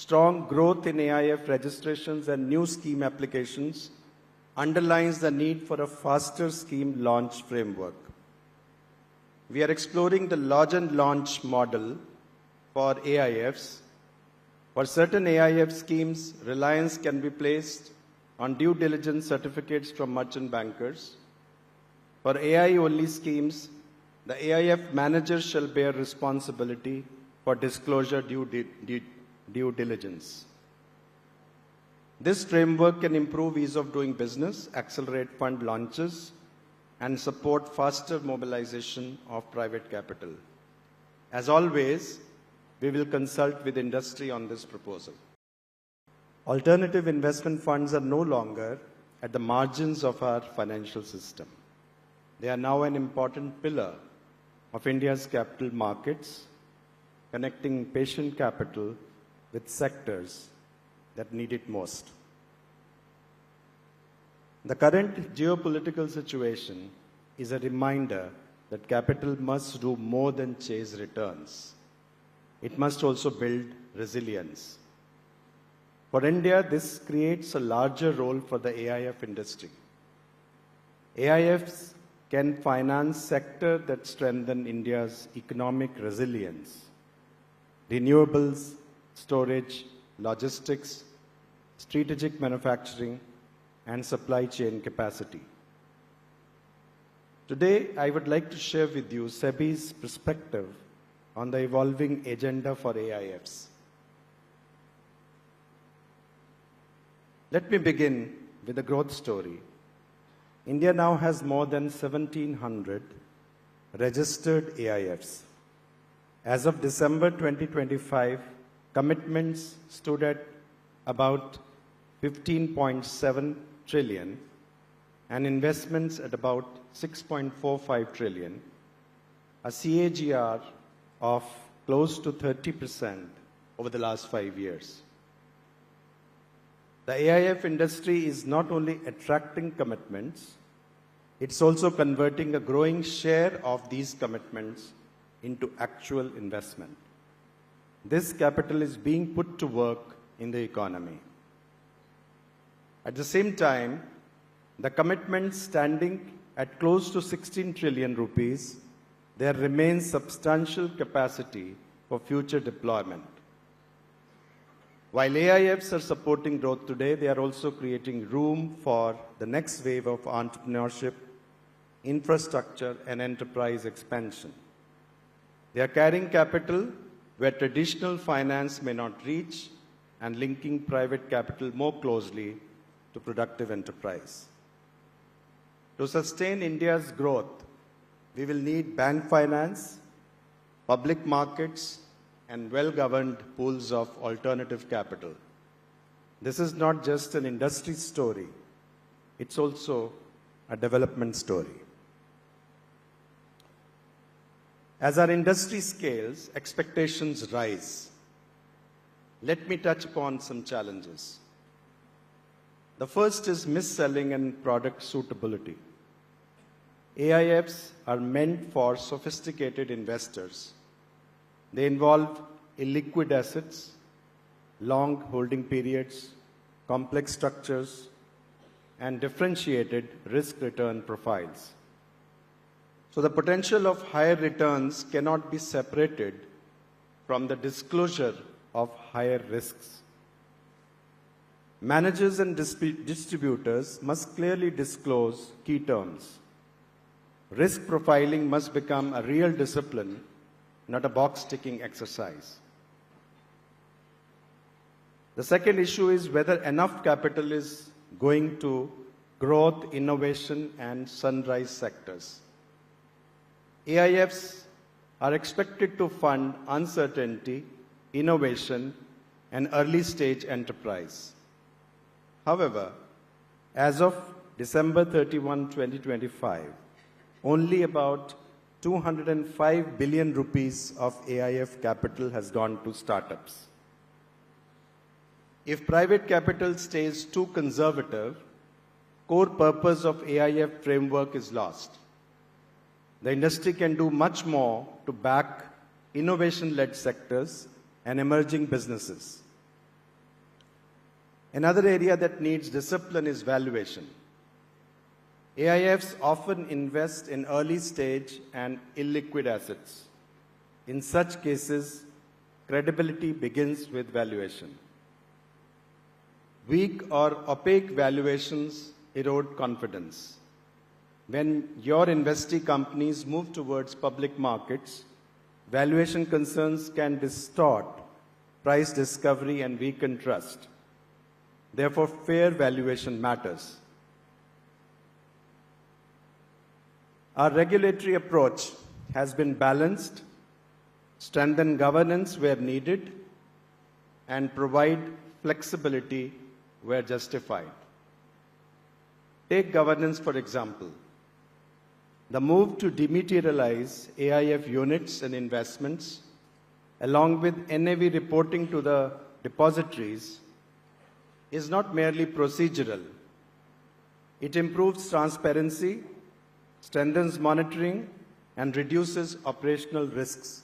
strong growth in AIF registrations and new scheme applications underlines the need for a faster scheme launch framework. We are exploring the lodge and launch model for AIFs. For certain AIF schemes, reliance can be placed on due diligence certificates from merchant bankers. For AI-only schemes, the AIF manager shall bear responsibility for disclosure due diligence. This framework can improve ease of doing business, accelerate fund launches, and support faster mobilization of private capital. As always, we will consult with industry on this proposal. Alternative investment funds are no longer at the margins of our financial system. They are now an important pillar of India's capital markets, connecting patient capital with sectors that need it most. The current geopolitical situation is a reminder that capital must do more than chase returns. It must also build resilience. For India, this creates a larger role for the AIF industry. AIFs can finance sectors that strengthen India's economic resilience: renewables, storage, logistics, strategic manufacturing, and supply chain capacity. Today, I would like to share with you SEBI's perspective on the evolving agenda for AIFs. Let me begin with the growth story. India now has more than 1,700 registered AIFs. As of December 2025, commitments stood at about 15.7 trillion and investments at about 6.45 trillion, a CAGR of close to 30% over the last 5 years. The AIF industry is not only attracting commitments, it's also converting a growing share of these commitments into actual investment. This capital is being put to work in the economy. At the same time, the commitments standing at close to 16 trillion rupees, there remains substantial capacity for future deployment. While AIFs are supporting growth today, they are also creating room for the next wave of entrepreneurship, infrastructure, and enterprise expansion. They are carrying capital where traditional finance may not reach and linking private capital more closely to productive enterprise. To sustain India's growth, we will need bank finance, public markets, and well-governed pools of alternative capital. This is not just an industry story, it's also a development story. As our industry scales, expectations rise. Let me touch upon some challenges. The first is mis-selling and product suitability. AIFs are meant for sophisticated investors. They involve illiquid assets, long holding periods, complex structures, and differentiated risk-return profiles. So the potential of higher returns cannot be separated from the disclosure of higher risks. Managers and distributors must clearly disclose key terms. Risk profiling must become a real discipline, not a box-ticking exercise. The second issue is whether enough capital is going to growth, innovation, and sunrise sectors. AIFs are expected to fund uncertainty, innovation, and early-stage enterprise. However, as of December 31, 2025, only about 205 billion rupees of AIF capital has gone to startups. If private capital stays too conservative, core purpose of AIF framework is lost. The industry can do much more to back innovation-led sectors and emerging businesses. Another area that needs discipline is valuation. AIFs often invest in early stage and illiquid assets. In such cases, credibility begins with valuation. Weak or opaque valuations erode confidence. When your investee companies move towards public markets, valuation concerns can distort price discovery and weaken trust. Therefore, fair valuation matters. Our regulatory approach has been balanced, strengthen governance where needed, and provide flexibility where justified. Take governance, for example. The move to dematerialize AIF units and investments, along with NAV reporting to the depositories, is not merely procedural. It improves transparency, strengthens monitoring, and reduces operational risks.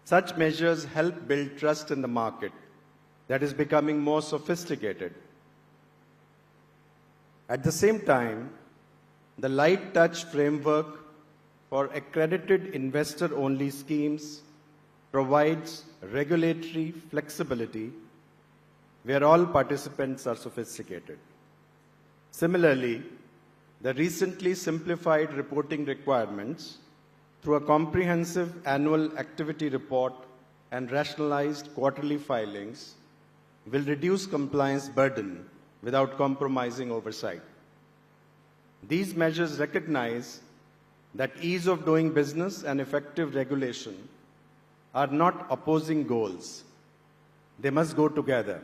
Such measures help build trust in the market that is becoming more sophisticated. At the same time, the light touch framework for accredited investor-only schemes provides regulatory flexibility where all participants are sophisticated. Similarly, the recently simplified reporting requirements through a comprehensive annual activity report and rationalized quarterly filings will reduce compliance burden without compromising oversight. These measures recognize that ease of doing business and effective regulation are not opposing goals. They must go together.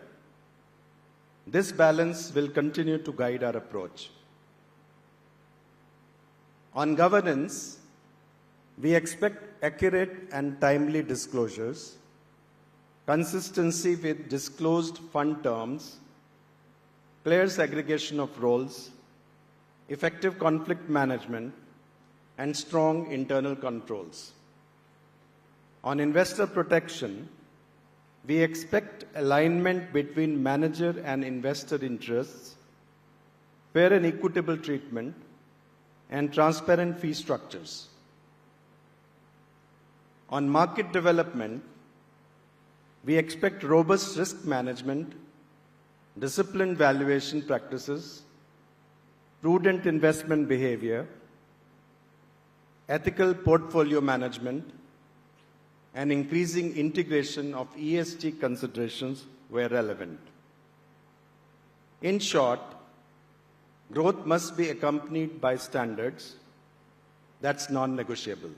This balance will continue to guide our approach. On governance, we expect accurate and timely disclosures, consistency with disclosed fund terms, clear segregation of roles, effective conflict management, and strong internal controls. On investor protection, we expect alignment between manager and investor interests, fair and equitable treatment, and transparent fee structures. On market development, we expect robust risk management, disciplined valuation practices, prudent investment behavior, ethical portfolio management, and increasing integration of ESG considerations where relevant. In short, growth must be accompanied by standards. That's non-negotiable.